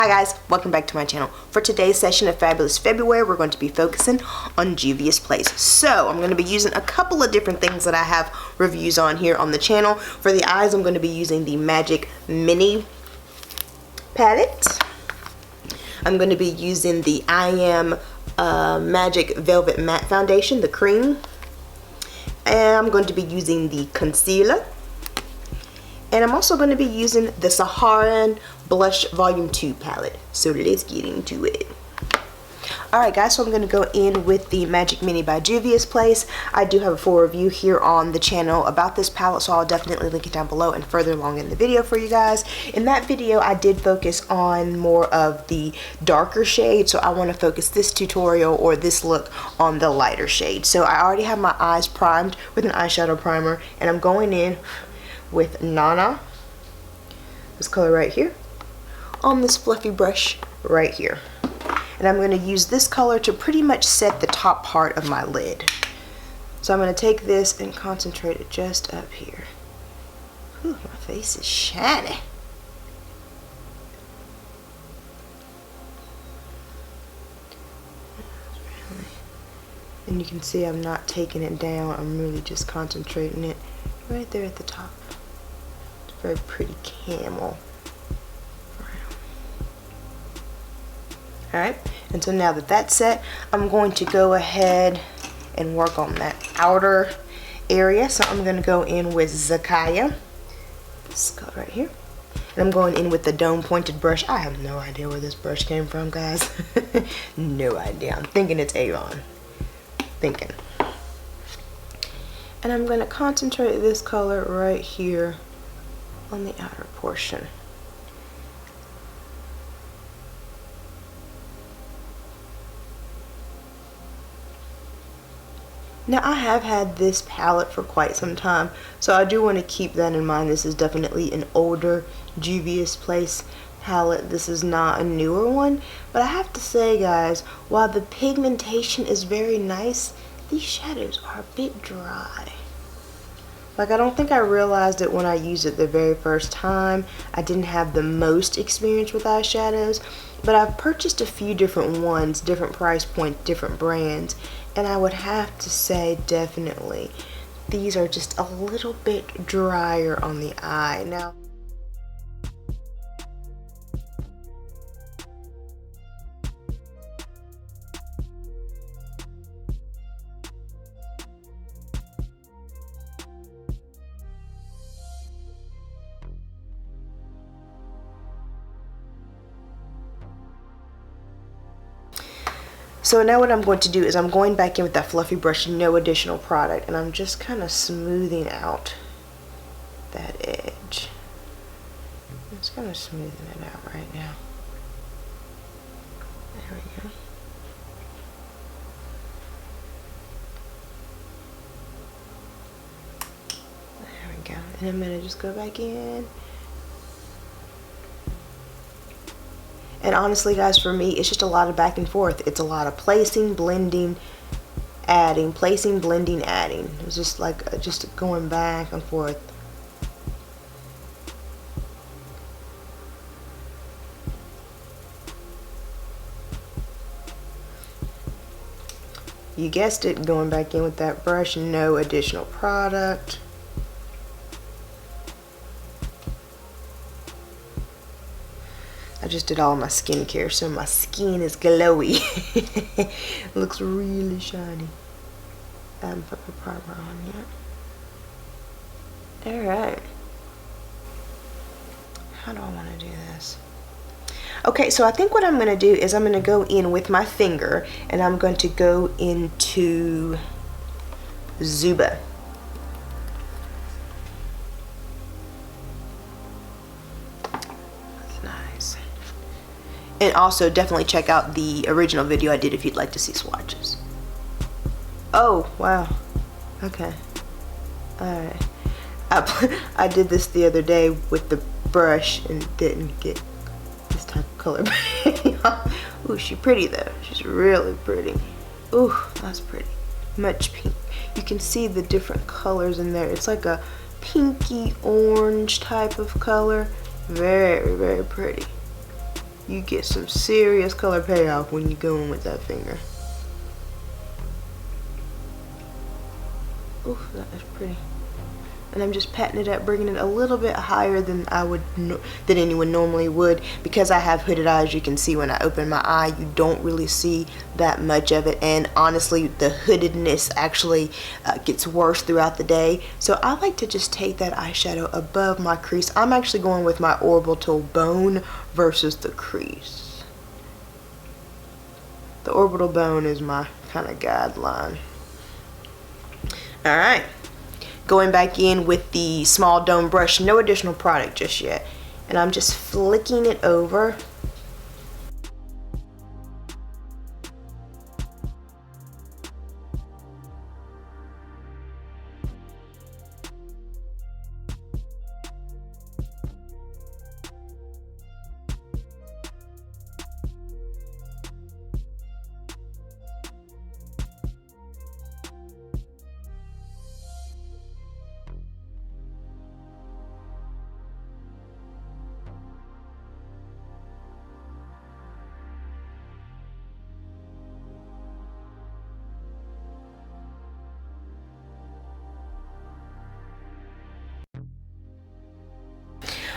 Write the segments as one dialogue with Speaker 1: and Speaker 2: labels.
Speaker 1: Hi guys, welcome back to my channel. For today's session of Fabulous February, we're going to be focusing on Juvia's Place. So I'm going to be using a couple of different things that I have reviews on here on the channel. For the eyes, I'm going to be using the Magic Mini palette. I'm going to be using the I Am Magic Velvet Matte Foundation, the cream. And I'm going to be using the concealer. And I'm also going to be using the Saharan Blush Volume 2 palette. So let's get into it. Alright guys, so I'm going to go in with the Magic Mini by Juvia's Place. I do have a full review here on the channel about this palette, so I'll definitely link it down below and further along in the video for you guys. In that video, I did focus on more of the darker shade, so I want to focus this tutorial or this look on the lighter shade. So I already have my eyes primed with an eyeshadow primer, and I'm going in with Nana, this color right here, on this fluffy brush right here. And I'm going to use this color to pretty much set the top part of my lid. So I'm going to take this and concentrate it just up here. Whew, my face is shiny. And you can see I'm not taking it down, I'm really just concentrating it right there at the top. It's very pretty camel. Alright, and so now that that's set, I'm going to go ahead and work on that outer area. So I'm going to go in with Zakaya, this color right here. And I'm going in with the dome pointed brush. I have no idea where this brush came from, guys. No idea. I'm thinking it's Avon. Thinking. And I'm going to concentrate this color right here on the outer portion. Now I have had this palette for quite some time, so I do want to keep that in mind. This is definitely an older Juvia's Place palette. This is not a newer one, but I have to say guys, while the pigmentation is very nice, these shadows are a bit dry. Like, I don't think I realized it when I used it the very first time. I didn't have the most experience with eyeshadows, but I've purchased a few different ones, different price points, different brands, and I would have to say definitely these are just a little bit drier on the eye. Now, so now what I'm going to do is I'm going back in with that fluffy brush, no additional product, and I'm just kind of smoothing out that edge. I'm just kind of smoothing it out right now. There we go. There we go. And I'm going to just go back in. And honestly guys, for me, it's just a lot of back and forth. It's a lot of placing, blending, adding, placing, blending, adding. It's just like just going back and forth. You guessed it, going back in with that brush, no additional product. I just did all my skincare, so my skin is glowy. Looks really shiny. I haven't put my primer on yet. Alright. How do I want to do this? Okay, so I think what I'm going to do is I'm going to go in with my finger, and I'm going to go into Zuba. And also definitely check out the original video I did if you'd like to see swatches. Oh, wow. Okay. Alright. I did this the other day with the brush and didn't get this type of color. Ooh, she's pretty though. She's really pretty. Ooh, that's pretty. Much pink. You can see the different colors in there. It's like a pinky orange type of color. Very, very pretty. you get some serious color payoff when you go in with that finger. Oof, that is pretty. And I'm just patting it up, bringing it a little bit higher than than anyone normally would. Because I have hooded eyes, you can see when I open my eye, you don't really see that much of it. And honestly, the hoodedness actually gets worse throughout the day. So I like to just take that eyeshadow above my crease. I'm actually going with my orbital bone versus the crease. The orbital bone is my kind of guideline. All right. Going back in with the small dome brush, no additional product just yet. And I'm just flicking it over.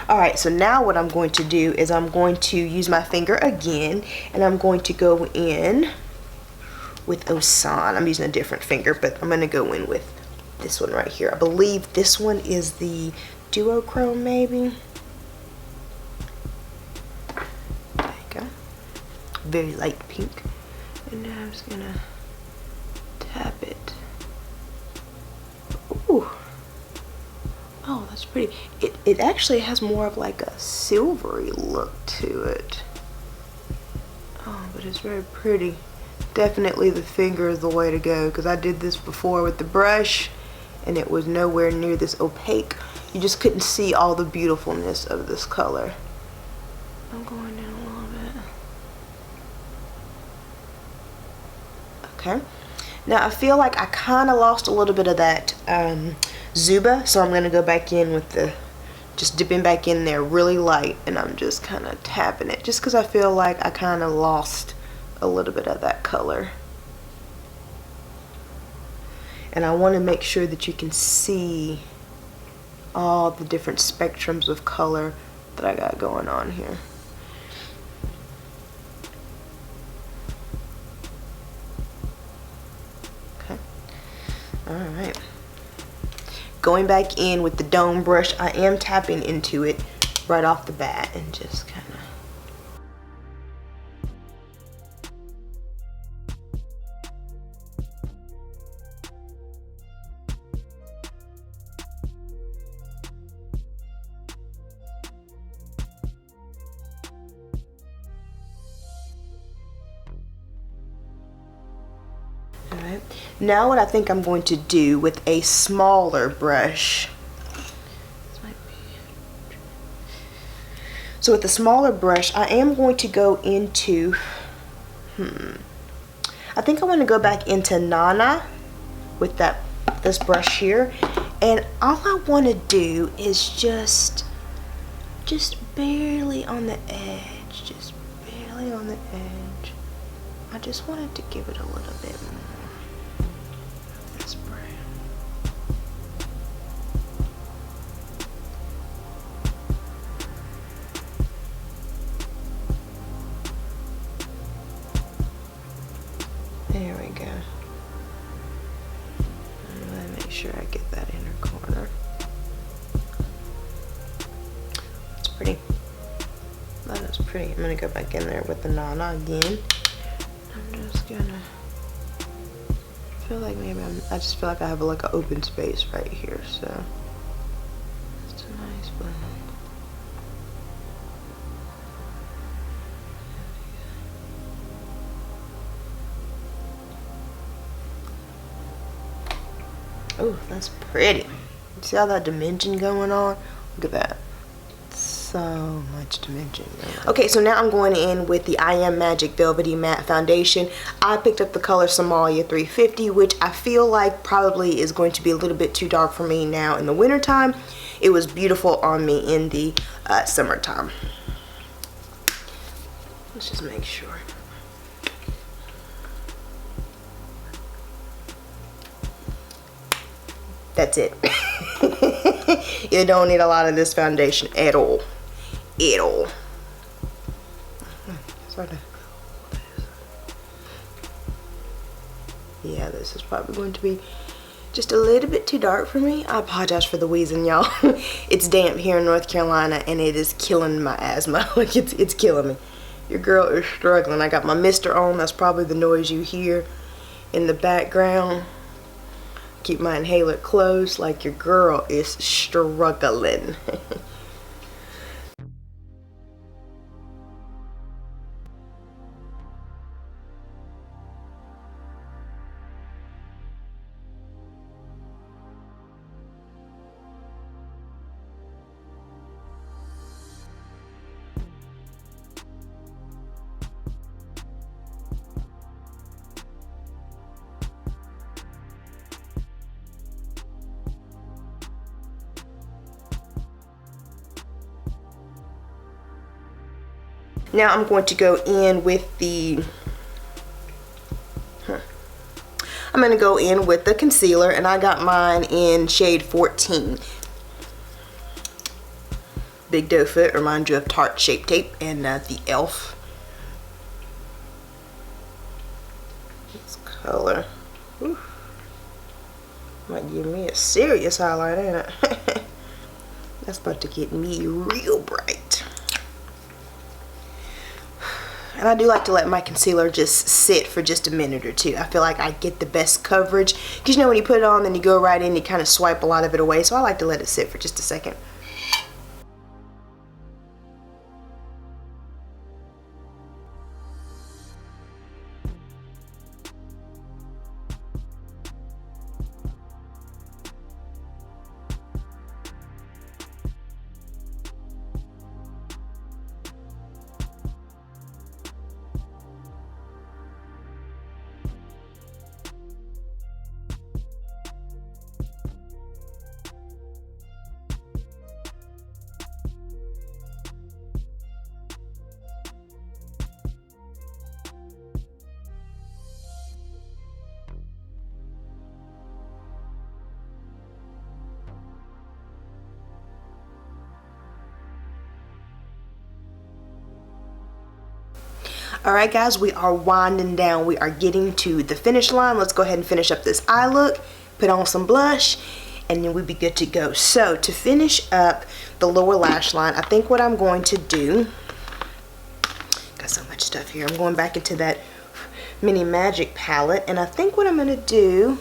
Speaker 1: Alright, so now what I'm going to do is I'm going to use my finger again, and I'm going to go in with Osan. I'm using a different finger, but I'm going to go in with this one right here. I believe this one is the duochrome, maybe. There you go. Very light pink. And now I'm just going to tap it. Ooh. Oh, that's pretty. It actually has more of like a silvery look to it. Oh, but it's very pretty. Definitely the finger is the way to go, because I did this before with the brush and it was nowhere near this opaque. You just couldn't see all the beautifulness of this color. I'm going down a little bit. Okay. Now I feel like I kind of lost a little bit of that Juvia, so I'm going to go back in with the, just dipping back in there really light, and I'm just kind of tapping it, just because I feel like I kind of lost a little bit of that color. And I want to make sure that you can see all the different spectrums of color that I got going on here. Okay. Alright. Going back in with the dome brush, I am tapping into it right off the bat and just kind of. Alright, now what I think I'm going to do with a smaller brush. So with the smaller brush, I am going to go into, I think I want to go back into Nana with this brush here. And all I want to do is just barely on the edge, just barely on the edge. I just wanted to give it a little bit more. This brown. There we go. I'm gonna make sure I get that inner corner. It's pretty. That is pretty. I'm gonna go back in there with the Nana again. I'm just gonna feel like maybe I just feel like I have like an open space right here, so it's a nice blend. Oh, that's pretty. See all that dimension going on? Look at that. So much dimension. Okay, so now I'm going in with the I Am Magic Velvety Matte Foundation. I picked up the color Somalia 350, which I feel like probably is going to be a little bit too dark for me now in the wintertime. It was beautiful on me in the summertime. Let's just make sure. That's it. You don't need a lot of this foundation at all. At all. Yeah, this is probably going to be just a little bit too dark for me. I apologize for the wheezing, y'all. It's damp here in North Carolina and it is killing my asthma. Like it's killing me. Your girl is struggling. I got my mister on. That's probably the noise you hear in the background. Keep my inhaler closed, like your girl is struggling. Now I'm going to go in with the concealer, and I got mine in shade 14. Big Doe Foot, remind you of Tarte Shape Tape, and the e.l.f. This color, whew, might give me a serious highlight, ain't it? That's about to get me real bright. And I do like to let my concealer just sit for just a minute or two. I feel like I get the best coverage. Because you know when you put it on, then you go right in, you kind of swipe a lot of it away. So I like to let it sit for just a second. Alright guys, we are winding down. We are getting to the finish line. Let's go ahead and finish up this eye look, put on some blush, and then we'll be good to go. So to finish up the lower lash line, I think what I'm going to do, got so much stuff here, I'm going back into that Mini Magic palette, and I think what I'm going to do,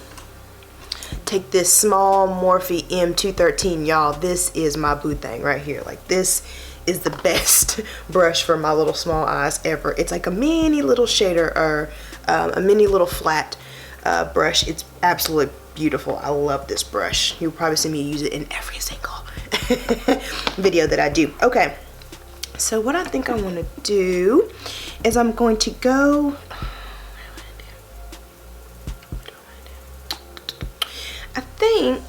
Speaker 1: take this small Morphe M213, y'all. This is my boo thing right here. Like, this is the best brush for my little small eyes ever. It's like a mini little shader, or a mini little flat brush. It's absolutely beautiful. I love this brush. You'll probably see me use it in every single video that I do. Okay, so what I think I want to do is I'm going to go, I think,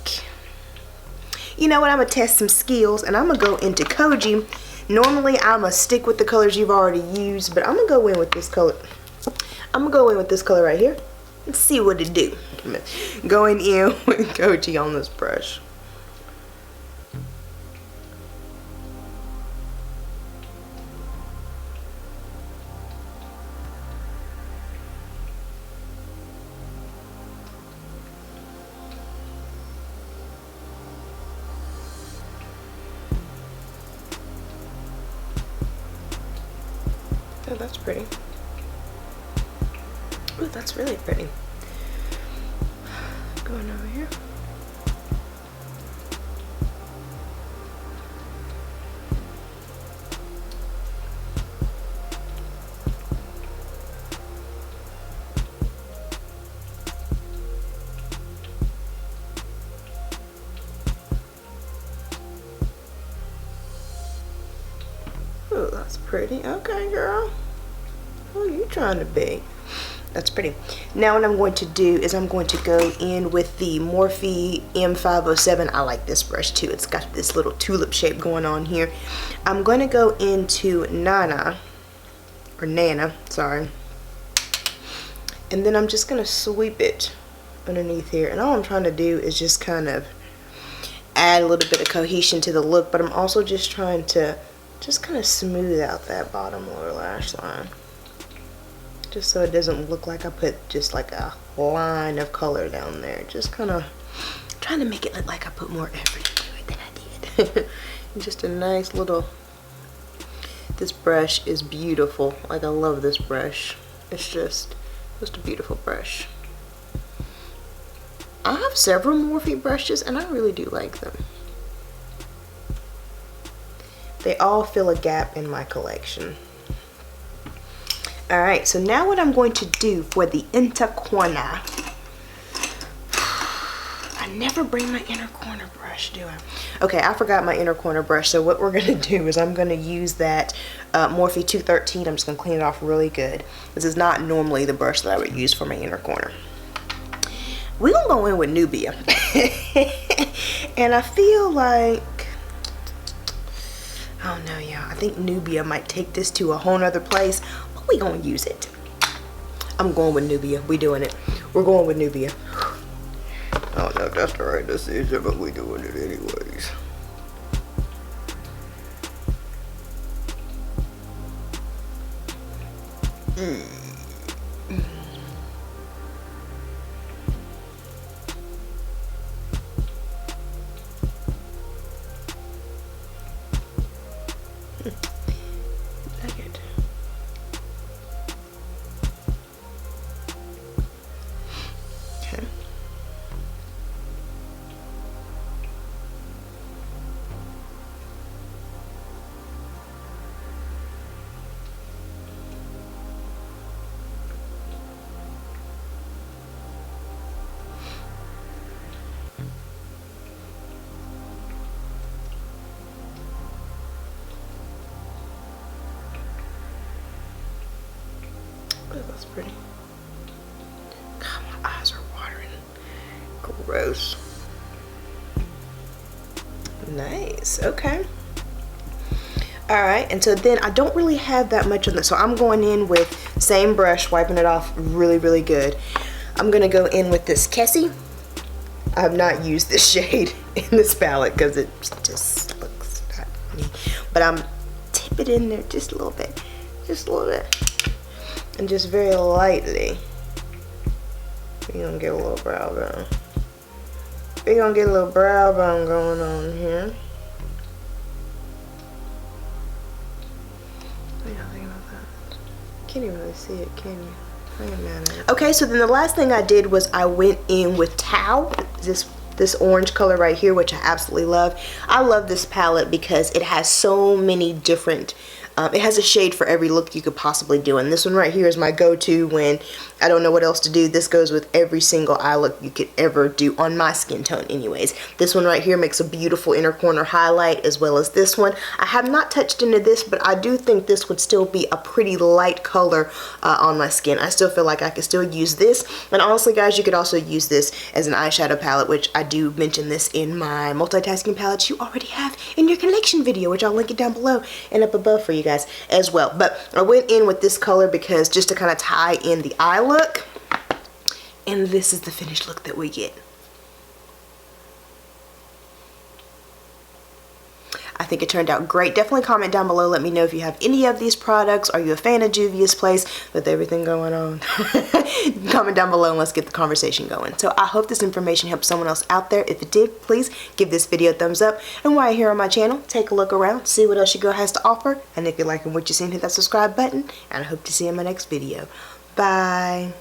Speaker 1: you know what, I'm gonna test some skills, and I'm gonna go into Koji. Normally I'm gonna stick with the colors you've already used, but I'm gonna go in with this color. I'm gonna go in with this color right here and see what it do. Going in with Koji on this brush. Oh, that's pretty. Oh, that's really pretty. Going over here. Oh, that's pretty. Okay, girl. Who are you trying to be? That's pretty. Now what I'm going to do is I'm going to go in with the Morphe M507. I like this brush too. It's got this little tulip shape going on here. I'm going to go into Nana or Nana, sorry. And then I'm just gonna sweep it underneath here. And all I'm trying to do is just kind of add a little bit of cohesion to the look, but I'm also just trying to just kind of smooth out that bottom lower lash line. Just so it doesn't look like I put just like a line of color down there. Just kind of trying to make it look like I put more effort into it than I did. Just a nice little, this brush is beautiful. Like, I love this brush. It's just a beautiful brush. I have several Morphe brushes and I really do like them. They all fill a gap in my collection. Alright, so now what I'm going to do for the inner corner. I never bring my inner corner brush, do I? Okay, I forgot my inner corner brush, so what we're going to do is I'm going to use that Morphe 213. I'm just going to clean it off really good. This is not normally the brush that I would use for my inner corner. We're going to go in with Nubia. And I feel like, I don't know, y'all. I think Nubia might take this to a whole nother place. We gonna use it. I'm going with Nubia. We doing it. We're going with Nubia. I don't know if that's the right decision, but we doing it anyways. That's pretty. God, my eyes are watering. Gross. Nice. Okay. Alright, and so then I don't really have that much on this, so I'm going in with same brush, wiping it off really, really good. I'm going to go in with this Kessie. I have not used this shade in this palette because it just looks not me. But I'm tip it in there just a little bit. Just a little bit. And just very lightly. We're going to get a little brow bone. We're going to get a little brow bone going on here. What do y'all think about that? Can't even really see it, can you? I ain't mad at it. Okay, so then the last thing I did was I went in with Tau, this orange color right here, which I absolutely love. I love this palette because it has so many different, it has a shade for every look you could possibly do. And this one right here is my go-to when I don't know what else to do. This goes with every single eye look you could ever do on my skin tone anyways. This one right here makes a beautiful inner corner highlight, as well as this one. I have not touched into this, but I do think this would still be a pretty light color on my skin. I still feel like I could still use this. And honestly, guys, you could also use this as an eyeshadow palette, which I do mention this in my multitasking palettes you already have in your collection video, which I'll link it down below and up above for you guys as well. But I went in with this color because just to kind of tie in the eye look, and this is the finished look that we get. I think it turned out great. Definitely comment down below. Let me know if you have any of these products. Are you a fan of Juvia's Place with everything going on? Comment down below and let's get the conversation going. So I hope this information helped someone else out there. If it did, please give this video a thumbs up. And while you're here on my channel, take a look around, see what else your girl has to offer. And if you're liking what you're seeing, hit that subscribe button. And I hope to see you in my next video. Bye.